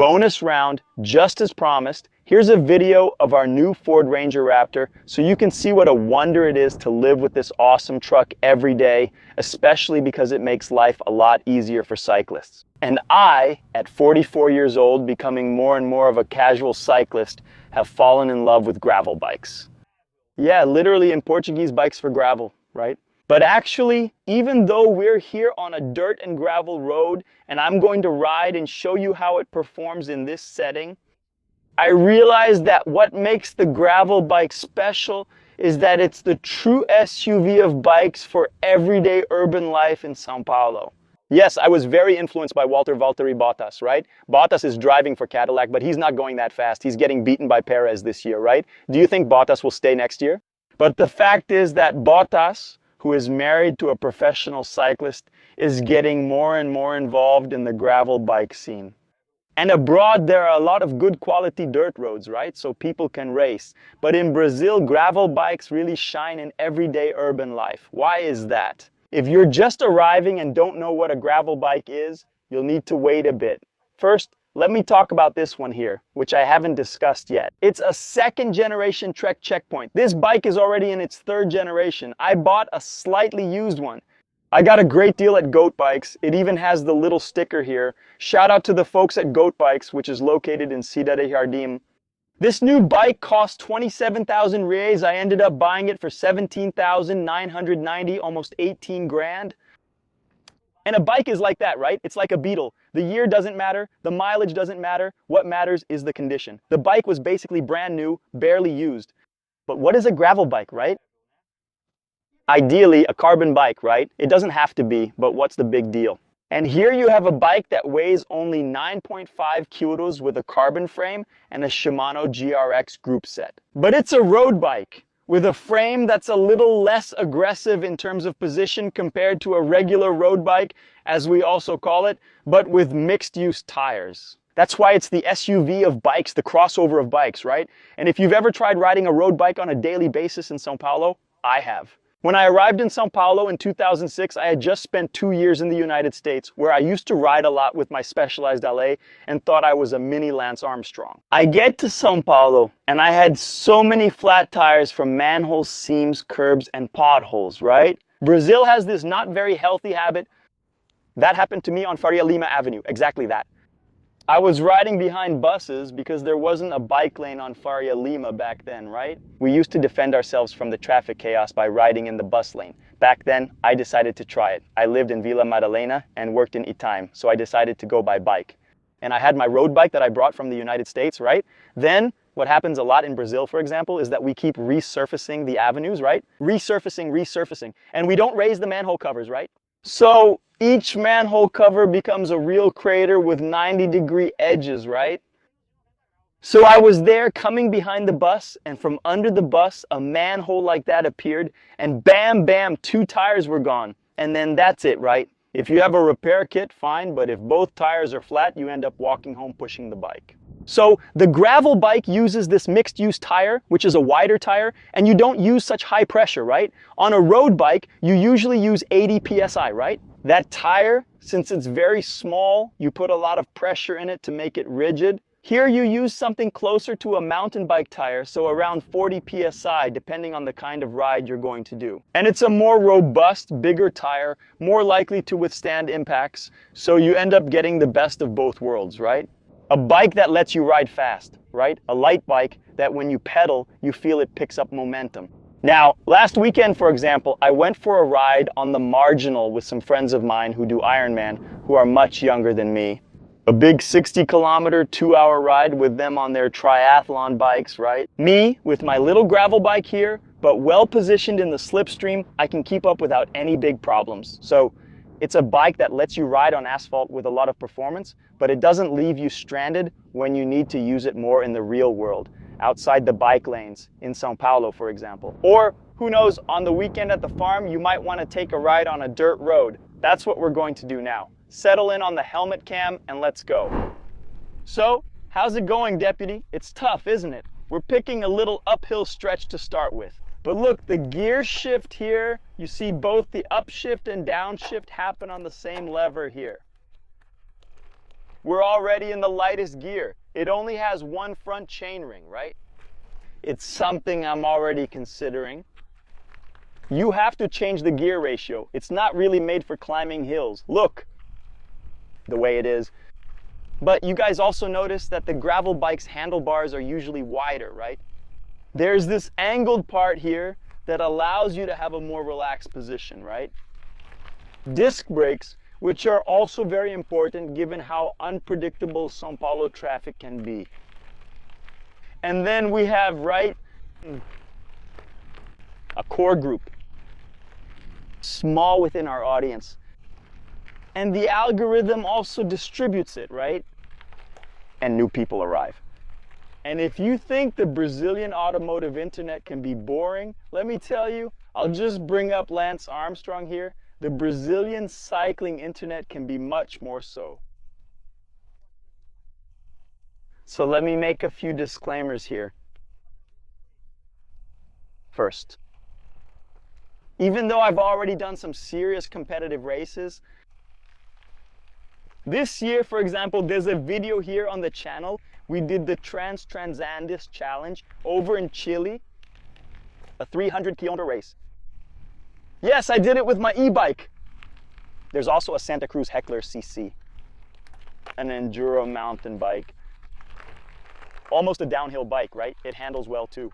bonus round, just as promised, here's a video of our new Ford Ranger Raptor so you can see what a wonder it is to live with this awesome truck every day, especially because it makes life a lot easier for cyclists. And I, at 44 years old, becoming more and more of a casual cyclist, have fallen in love with gravel bikes. Yeah, literally in Portuguese, bikes for gravel, right? But actually, even though we're here on a dirt and gravel road, and I'm going to ride and show you how it performs in this setting, I realized that what makes the gravel bike special is that it's the true SUV of bikes for everyday urban life in São Paulo. Yes, I was very influenced by Valtteri Bottas, right? Bottas is driving for Cadillac, but he's not going that fast. He's getting beaten by Perez this year, right? Do you think Bottas will stay next year? But the fact is that Bottas, who is married to a professional cyclist, is getting more and more involved in the gravel bike scene. And abroad, there are a lot of good quality dirt roads, right? So people can race. But in Brazil, gravel bikes really shine in everyday urban life. Why is that? If you're just arriving and don't know what a gravel bike is, you'll need to wait a bit. First, let me talk about this one here, which I haven't discussed yet. It's a second generation Trek Checkpoint. This bike is already in its third generation. I bought a slightly used one. I got a great deal at Goat Bikes. It even has the little sticker here. Shout out to the folks at Goat Bikes, which is located in Cidade Jardim. This new bike cost 27,000 reais. I ended up buying it for 17,990, almost 18 grand. And a bike is like that, right? It's like a Beetle. The year doesn't matter, the mileage doesn't matter. What matters is the condition. The bike was basically brand new, barely used. But what is a gravel bike, right? Ideally, a carbon bike, right? It doesn't have to be, but what's the big deal? And here you have a bike that weighs only 9.5 kilos with a carbon frame and a Shimano GRX group set. But it's a road bike with a frame that's a little less aggressive in terms of position compared to a regular road bike, as we also call it, but with mixed-use tires. That's why it's the SUV of bikes, the crossover of bikes, right? And if you've ever tried riding a road bike on a daily basis in São Paulo, I have. When I arrived in São Paulo in 2006, I had just spent 2 years in the United States, where I used to ride a lot with my Specialized LA and thought I was a mini Lance Armstrong. I get to São Paulo, and I had so many flat tires from manholes, seams, curbs, and potholes, right? Brazil has this not very healthy habit. That happened to me on Faria Lima Avenue, exactly that. I was riding behind buses because there wasn't a bike lane on Faria Lima back then, right? We used to defend ourselves from the traffic chaos by riding in the bus lane. Back then, I decided to try it. I lived in Vila Madalena and worked in Itaim, so I decided to go by bike. And I had my road bike that I brought from the United States, right? Then, what happens a lot in Brazil, for example, is that we keep resurfacing the avenues, right? Resurfacing. And we don't raise the manhole covers, right? So each manhole cover becomes a real crater with 90-degree edges, right? So I was there coming behind the bus, and from under the bus, a manhole like that appeared, and bam, bam, 2 tires were gone. And then that's it, right? If you have a repair kit, fine, but if both tires are flat, you end up walking home pushing the bike. So the gravel bike uses this mixed-use tire, which is a wider tire, and you don't use such high pressure, right? On a road bike, you usually use 80 psi, right? That tire, since it's very small, you put a lot of pressure in it to make it rigid. Here you use something closer to a mountain bike tire, so around 40 psi, depending on the kind of ride you're going to do. And it's a more robust, bigger tire, more likely to withstand impacts, so you end up getting the best of both worlds, right? A bike that lets you ride fast, right? A light bike that when you pedal, you feel it picks up momentum. Now, last weekend, for example, I went for a ride on the Marginal with some friends of mine who do Ironman, who are much younger than me. A big 60-kilometer, 2-hour ride with them on their triathlon bikes, right? Me, with my little gravel bike here, but well positioned in the slipstream, I can keep up without any big problems. So, it's a bike that lets you ride on asphalt with a lot of performance, but it doesn't leave you stranded when you need to use it more in the real world, outside the bike lanes, in São Paulo, for example. Or, who knows, on the weekend at the farm, you might want to take a ride on a dirt road. That's what we're going to do now. Settle in on the helmet cam and let's go. So, how's it going, Deputy? It's tough, isn't it? We're picking a little uphill stretch to start with. But look, the gear shift here, you see both the upshift and downshift happen on the same lever here. we're already in the lightest gear. It only has one front chainring, right? It's something I'm already considering. You have to change the gear ratio. It's not really made for climbing hills. Look, the way it is. But you guys also notice that the gravel bike's handlebars are usually wider, right? There's this angled part here that allows you to have a more relaxed position, right? Disc brakes, which are also very important given how unpredictable São Paulo traffic can be. And then we have, right, a core group, small within our audience. And the algorithm also distributes it, right? And new people arrive. And if you think the Brazilian automotive internet can be boring, let me tell you, I'll just bring up Lance Armstrong here. The Brazilian cycling internet can be much more so. So let me make a few disclaimers here. First, even though I've already done some serious competitive races, this year, for example, there's a video here on the channel. We did the Transandes Challenge over in Chile, a 300-kilometer race. Yes, I did it with my e-bike. There's also a Santa Cruz Heckler CC, an enduro mountain bike. Almost a downhill bike, right? It handles well too.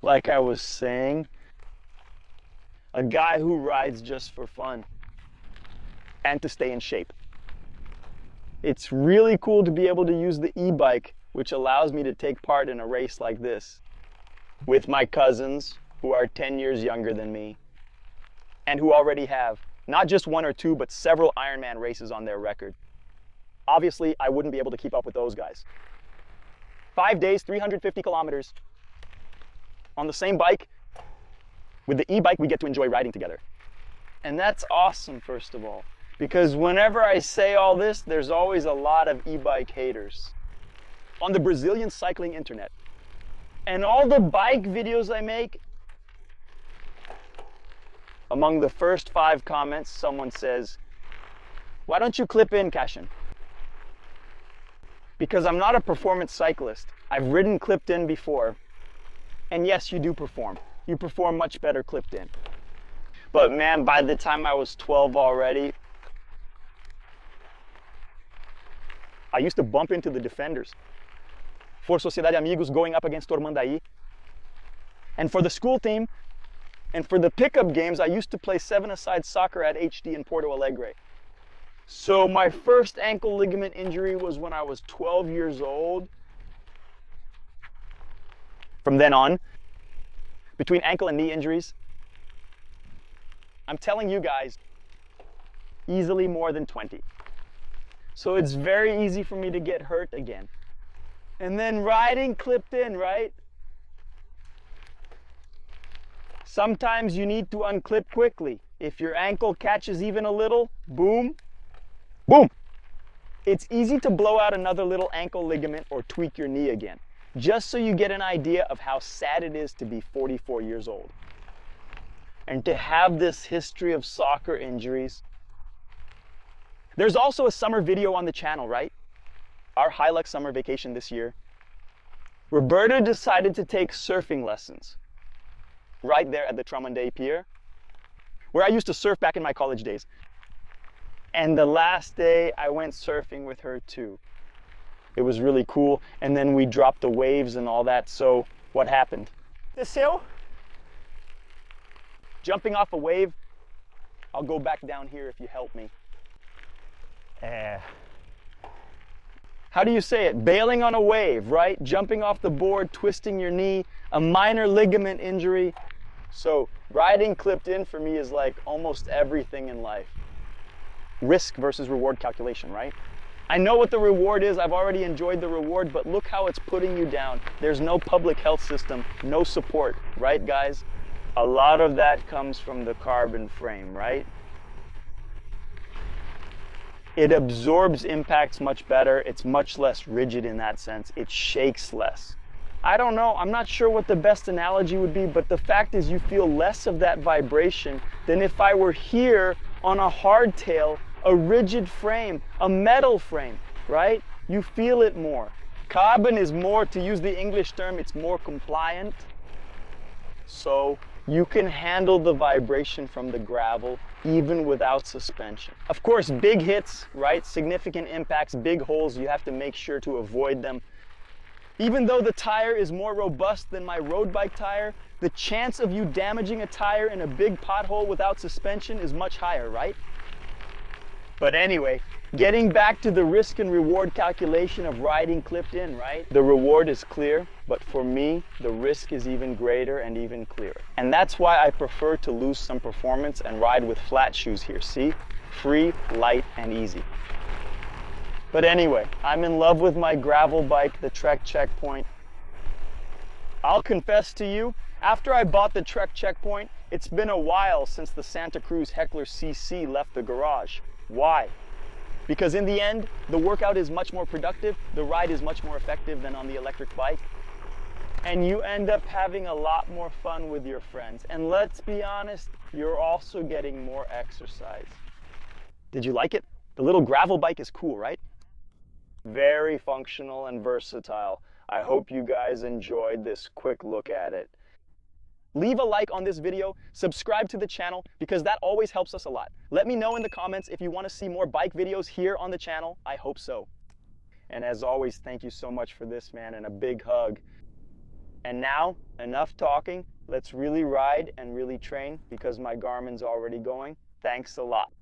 Like I was saying, a guy who rides just for fun and to stay in shape. It's really cool to be able to use the e-bike, which allows me to take part in a race like this with my cousins who are 10 years younger than me and who already have not just one or two, but several Ironman races on their record. Obviously, I wouldn't be able to keep up with those guys. 5 days, 350 kilometers on the same bike. With the e-bike, we get to enjoy riding together. And that's awesome, first of all. Because whenever I say all this, there's always a lot of e-bike haters on the Brazilian cycling internet. And all the bike videos I make, among the first 5 comments, someone says, "Why don't you clip in, Cashin?" Because I'm not a performance cyclist. I've ridden clipped in before. And yes, you do perform. You perform much better clipped in. But man, by the time I was 12 already, I used to bump into the defenders. For Sociedade Amigos going up against Tormandaí. And for the school team, and for the pickup games, I used to play 7-a-side soccer at HD in Porto Alegre. So my first ankle ligament injury was when I was 12 years old. From then on, between ankle and knee injuries, I'm telling you guys, easily more than 20. So it's very easy for me to get hurt again. And then riding clipped in, right? Sometimes you need to unclip quickly. If your ankle catches even a little, boom, boom. It's easy to blow out another little ankle ligament or tweak your knee again. Just so you get an idea of how sad it is to be 44 years old. And to have this history of soccer injuries. There's also a summer video on the channel, right? Our Hilux summer vacation this year. Roberta decided to take surfing lessons right there at the Tramandaí Pier, where I used to surf back in my college days. And the last day I went surfing with her too. It was really cool. And then we dropped the waves and all that. So what happened? Desceu. Jumping off a wave. I'll go back down here if you help me. How do you say it? Bailing on a wave, right? Jumping off the board, twisting your knee, a minor ligament injury. So riding clipped in for me is like almost everything in life. Risk versus reward calculation, right? I know what the reward is. I've already enjoyed the reward, but look how it's putting you down. There's no public health system, no support, right, guys? A lot of that comes from the carbon frame, right? It absorbs impacts much better. It's much less rigid in that sense. It shakes less. I don't know. I'm not sure what the best analogy would be, but the fact is you feel less of that vibration than if I were here on a hardtail a rigid frame, a metal frame, right? You feel it more. Carbon is more, to use the English term, it's more compliant. So you can handle the vibration from the gravel even without suspension. Of course, big hits, right? Significant impacts, big holes, you have to make sure to avoid them. Even though the tire is more robust than my road bike tire, the chance of you damaging a tire in a big pothole without suspension is much higher, right? But anyway, getting back to the risk and reward calculation of riding clipped in, right? The reward is clear, but for me, the risk is even greater and even clearer. And that's why I prefer to lose some performance and ride with flat shoes here, see? Free, light, and easy. But anyway, I'm in love with my gravel bike, the Trek Checkpoint. I'll confess to you, after I bought the Trek Checkpoint, it's been a while since the Santa Cruz Heckler CC left the garage. Why? Because in the end, the workout is much more productive, the ride is much more effective than on the electric bike, and you end up having a lot more fun with your friends. And let's be honest, you're also getting more exercise. Did you like it? The little gravel bike is cool, right? Very functional and versatile. I hope you guys enjoyed this quick look at it. Leave a like on this video, subscribe to the channel because that always helps us a lot. Let me know in the comments if you want to see more bike videos here on the channel. I hope so. And as always, thank you so much for this, man, and a big hug. And now, enough talking. Let's really ride and really train because my Garmin's already going. Thanks a lot.